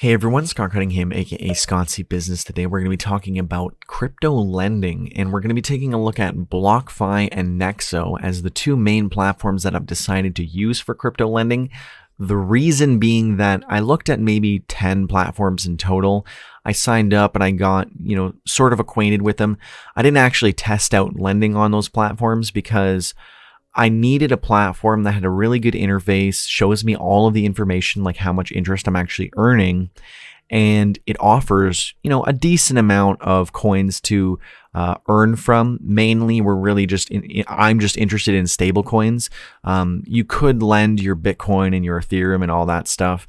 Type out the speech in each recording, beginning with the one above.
Hey everyone, Scott Cunningham, aka Scottsy Business. Today we're going to be talking about crypto lending, and we're going to be taking a look at BlockFi and Nexo as the two main platforms that I've decided to use for crypto lending. The reason being that I looked at maybe 10 platforms in total. I signed up and I got, sort of acquainted with them. I didn't actually test out lending on those platforms because I needed a platform that had a really good interface, shows me all of the information, like how much interest I'm actually earning, and it offers, a decent amount of coins to earn from. Mainly, I'm just interested in stable coins. You could lend your Bitcoin and your Ethereum and all that stuff,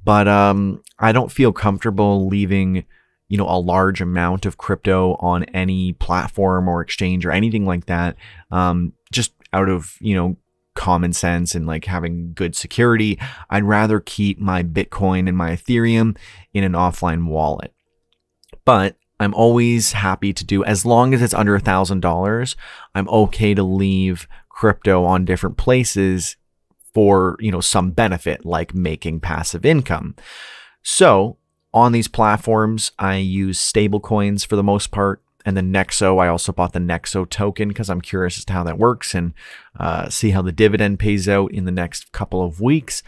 but I don't feel comfortable leaving a large amount of crypto on any platform or exchange or anything like that. Just out of, common sense and like having good security, I'd rather keep my Bitcoin and my Ethereum in an offline wallet. But I'm always happy to do, as long as it's under $1,000, I'm okay to leave crypto on different places for, some benefit, like making passive income. So on these platforms, I use stable coins for the most part. And then Nexo, I also bought the Nexo token because I'm curious as to how that works and see how the dividend pays out in the next couple of weeks.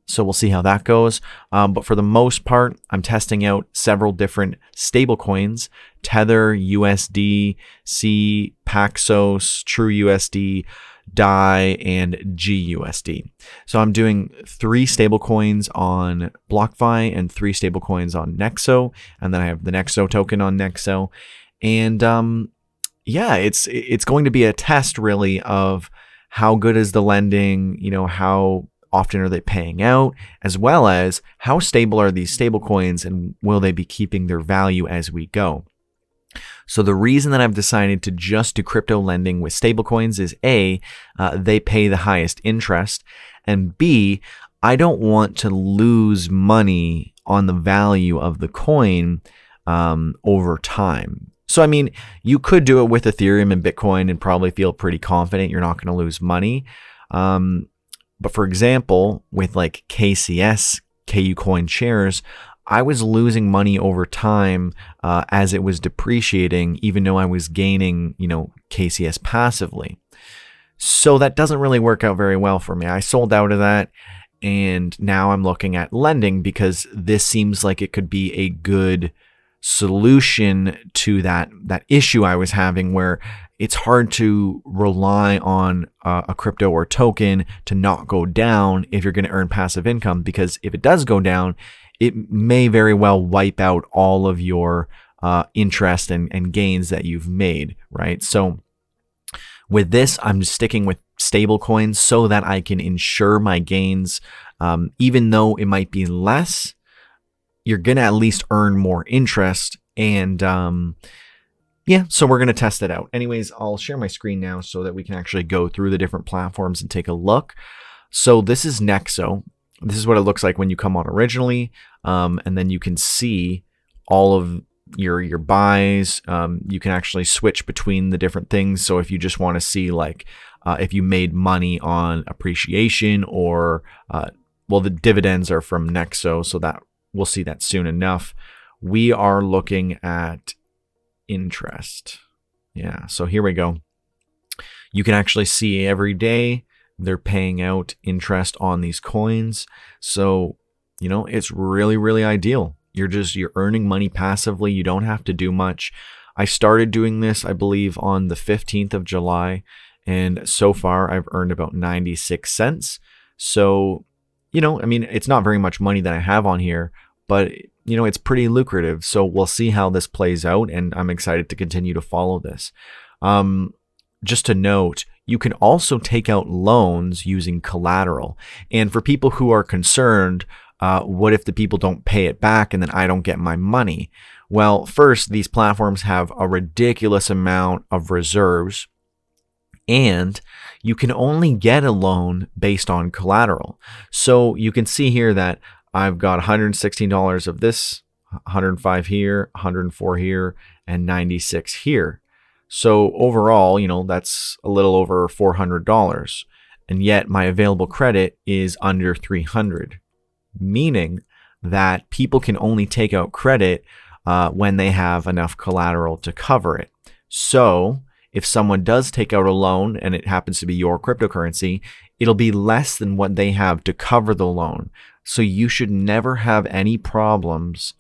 So we'll see how that goes. But for the most part, I'm testing out several different stable coins: Tether, USD, Paxos, TrueUSD, DAI, and GUSD. So I'm doing 3 stable coins on BlockFi and 3 stable coins on Nexo. And then I have the Nexo token on Nexo. And it's going to be a test really of how good is the lending, how often are they paying out, as well as how stable are these stable coins and will they be keeping their value as we go. So the reason that I've decided to just do crypto lending with stablecoins is A, they pay the highest interest, and B, I don't want to lose money on the value of the coin over time. So, you could do it with Ethereum and Bitcoin and probably feel pretty confident you're not going to lose money. But for example, with like KCS, KU Coin shares, I was losing money over time as it was depreciating, even though I was gaining, KCS passively. So that doesn't really work out very well for me. I sold out of that. And now I'm looking at lending because this seems like it could be a good solution to that issue I was having, where it's hard to rely on a crypto or token to not go down if you're going to earn passive income, because if it does go down, it may very well wipe out all of your interest and gains that you've made, right? So with this, I'm just sticking with stable coins so that I can ensure my gains, even though it might be less. You're going to at least earn more interest. And so we're going to test it out. Anyways, I'll share my screen now so that we can actually go through the different platforms and take a look. So this is Nexo. This is what it looks like when you come on originally. And then you can see all of your buys. You can actually switch between the different things. So if you just want to see like if you made money on appreciation or, the dividends are from Nexo, so that we'll see that soon enough. We are looking at interest. Yeah, so here we go. You can actually see every day they're paying out interest on these coins. So, it's really, really ideal. You're earning money passively. You don't have to do much. I started doing this, I believe, on the 15th of July. And so far, I've earned about 96 cents. So, it's not very much money that I have on here, but it's pretty lucrative. So we'll see how this plays out, and I'm excited to continue to follow this. Just to note, you can also take out loans using collateral. And for people who are concerned, what if the people don't pay it back and then I don't get my money? Well, first, these platforms have a ridiculous amount of reserves, and you can only get a loan based on collateral. So you can see here that I've got $116 of this, 105 here, 104 here, and 96 here. So overall, that's a little over $400. And yet my available credit is under $300, meaning that people can only take out credit when they have enough collateral to cover it. So if someone does take out a loan and it happens to be your cryptocurrency, it'll be less than what they have to cover the loan. So you should never have any problems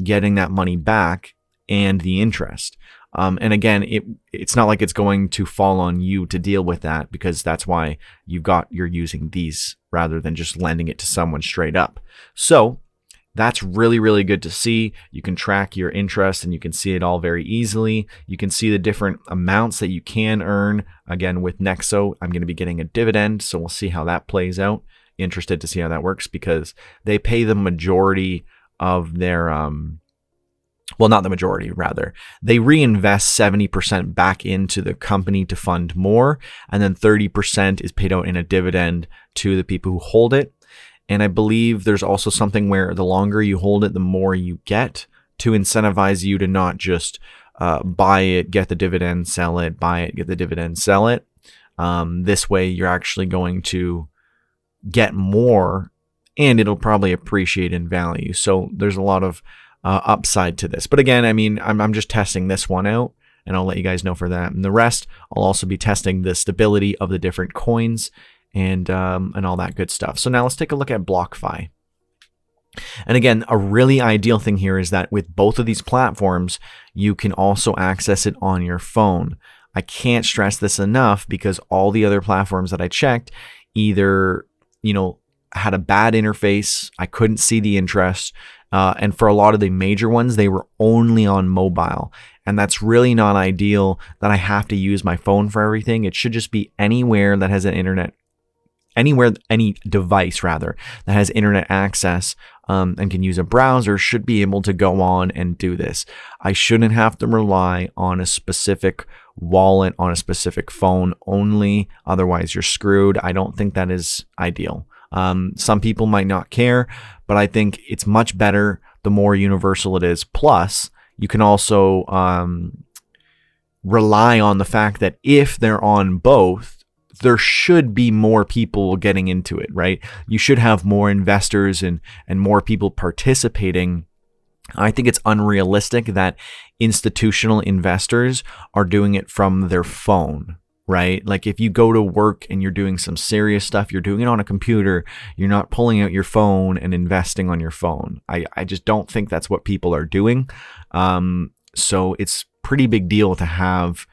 getting that money back and the interest. And again, it's not like it's going to fall on you to deal with that, because that's why you're using these rather than just lending it to someone straight up. So that's really, really good to see. You can track your interest and you can see it all very easily. You can see the different amounts that you can earn. Again, with Nexo, I'm going to be getting a dividend, so we'll see how that plays out. Interested to see how that works, because they pay the majority of their well, not the majority, rather. They reinvest 70% back into the company to fund more, and then 30% is paid out in a dividend to the people who hold it. And I believe there's also something where the longer you hold it, the more you get, to incentivize you to not just buy it, get the dividend, sell it, buy it, get the dividend, sell it. This way, you're actually going to get more, and it'll probably appreciate in value. So there's a lot of upside to this. But again, I mean, I'm just testing this one out, and I'll let you guys know for that. And the rest, I'll also be testing the stability of the different coins and all that good stuff. So now let's take a look at Blockfi. And again, a really ideal thing here is that with both of these platforms, you can also access it on your phone. I can't stress this enough, because all the other platforms that I checked either, had a bad interface. I couldn't see the interest. And for a lot of the major ones, they were only on mobile. And that's really not ideal, that I have to use my phone for everything. It should just be anywhere that has an internet, any device rather, that has internet access and can use a browser should be able to go on and do this. I shouldn't have to rely on a specific wallet on a specific phone only. Otherwise, you're screwed. I don't think that is ideal. Some people might not care, but I think it's much better the more universal it is. Plus, you can also rely on the fact that if they're on both, there should be more people getting into it, right? You should have more investors and more people participating. I think it's unrealistic that institutional investors are doing it from their phone, right? Like if you go to work and you're doing some serious stuff, you're doing it on a computer, you're not pulling out your phone and investing on your phone. I just don't think that's what people are doing. So it's pretty big deal to have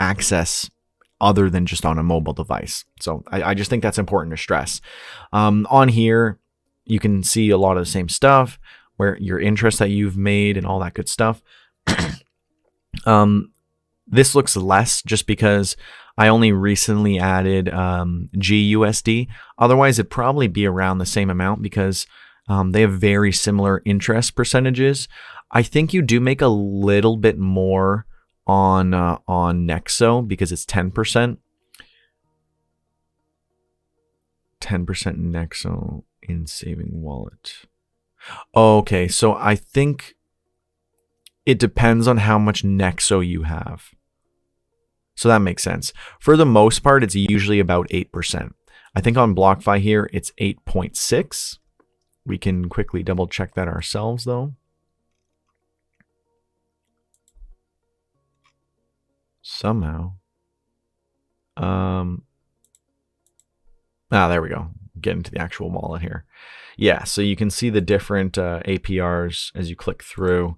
access other than just on a mobile device. So I just think that's important to stress. On here, you can see a lot of the same stuff, where your interest that you've made and all that good stuff. This looks less just because I only recently added GUSD. Otherwise, it'd probably be around the same amount, because they have very similar interest percentages. I think you do make a little bit more on Nexo, because it's 10%. 10% Nexo in saving wallet. Okay, so I think it depends on how much Nexo you have. So that makes sense. For the most part, it's usually about 8%. I think on Blockfi here, it's 8.6. We can quickly double check that ourselves though. Somehow. There we go. Get into the actual wallet here. Yeah, so you can see the different APRs as you click through.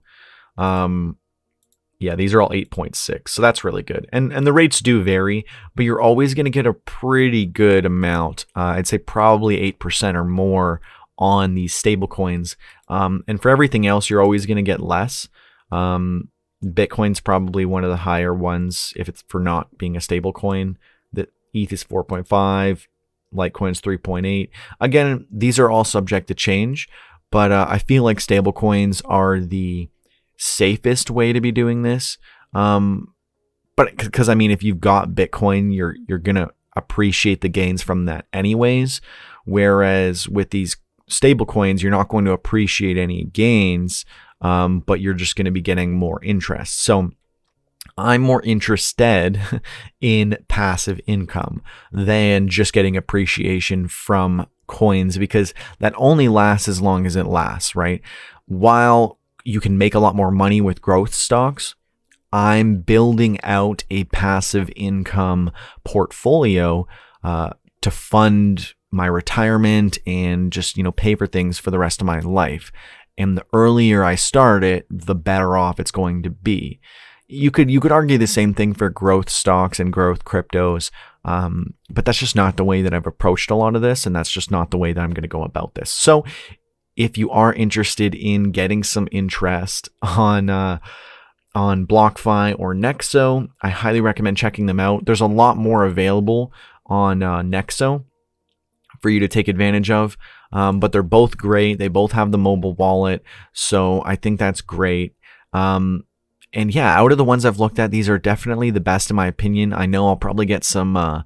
Yeah, these are all 8.6, so that's really good. And the rates do vary, but you're always going to get a pretty good amount. I'd say probably 8% or more on these stable coins. And for everything else, you're always going to get less. Bitcoin's probably one of the higher ones if it's for not being a stable coin. The ETH is 4.5, Litecoin's 3.8. Again, these are all subject to change, but I feel like stable coins are the safest way to be doing this. But because I mean, if you've got Bitcoin, you're gonna appreciate the gains from that anyways. Whereas with these stable coins, you're not going to appreciate any gains. But you're just going to be getting more interest. So I'm more interested in passive income than just getting appreciation from coins, because that only lasts as long as it lasts, right? While you can make a lot more money with growth stocks, I'm building out a passive income portfolio to fund my retirement and just, pay for things for the rest of my life. And the earlier I start it, the better off it's going to be. You could argue the same thing for growth stocks and growth cryptos, but that's just not the way that I've approached a lot of this, and that's just not the way that I'm going to go about this. So if you are interested in getting some interest on BlockFi or Nexo, I highly recommend checking them out. There's a lot more available on Nexo for you to take advantage of, but they're both great. They both have the mobile wallet, so I think that's great. And yeah, out of the ones I've looked at, these are definitely the best in my opinion. I know I'll probably get some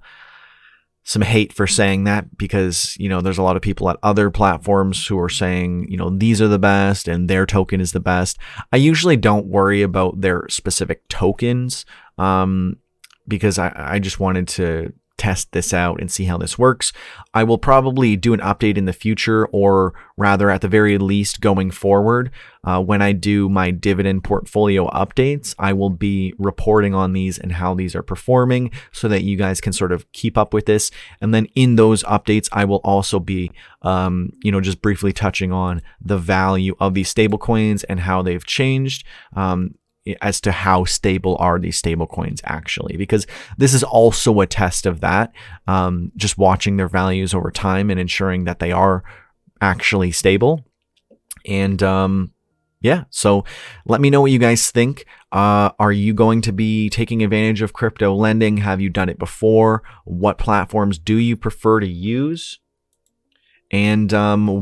hate for saying that, because, there's a lot of people at other platforms who are saying, these are the best and their token is the best. I usually don't worry about their specific tokens, because I just wanted to test this out and see how this works. I will probably do an update in the future, or rather at the very least going forward, when I do my dividend portfolio updates, I will be reporting on these and how these are performing so that you guys can sort of keep up with this. And then in those updates, I will also be, just briefly touching on the value of these stablecoins and how they've changed, as to how stable are these stable coins actually, because this is also a test of that, just watching their values over time and ensuring that they are actually stable. And yeah, so let me know what you guys think. Are you going to be taking advantage of crypto lending? Have you done it before? What platforms do you prefer to use? And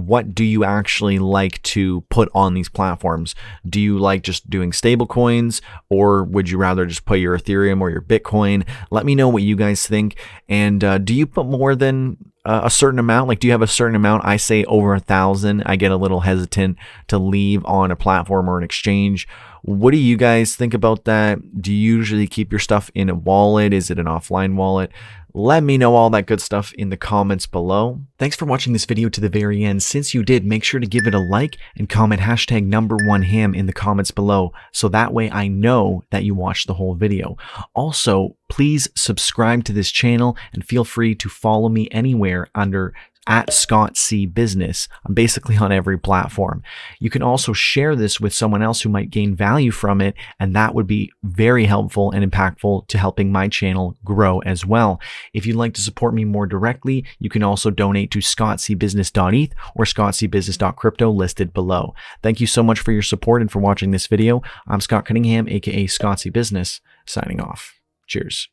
what do you actually like to put on these platforms? Do you like just doing stable coins, or would you rather just put your Ethereum or your Bitcoin? Let me know what you guys think. And do you put more than a certain amount? Like, do you have a certain amount? I say over 1,000. I get a little hesitant to leave on a platform or an exchange. What do you guys think about that? Do you usually keep your stuff in a wallet? Is it an offline wallet? Let me know all that good stuff in the comments below. Thanks for watching this video to the very end. Since you did, make sure to give it a like and comment hashtag #1ham in the comments below, so that way I know that you watched the whole video. Also, please subscribe to this channel and feel free to follow me anywhere under @ScottCBusiness. I'm basically on every platform. You can also share this with someone else who might gain value from it, and that would be very helpful and impactful to helping my channel grow as well. If you'd like to support me more directly, you can also donate to scottcbusiness.eth or scottcbusiness.crypto listed below. Thank you so much for your support and for watching this video. I'm Scott Cunningham, aka ScottCBusiness, signing off. Cheers.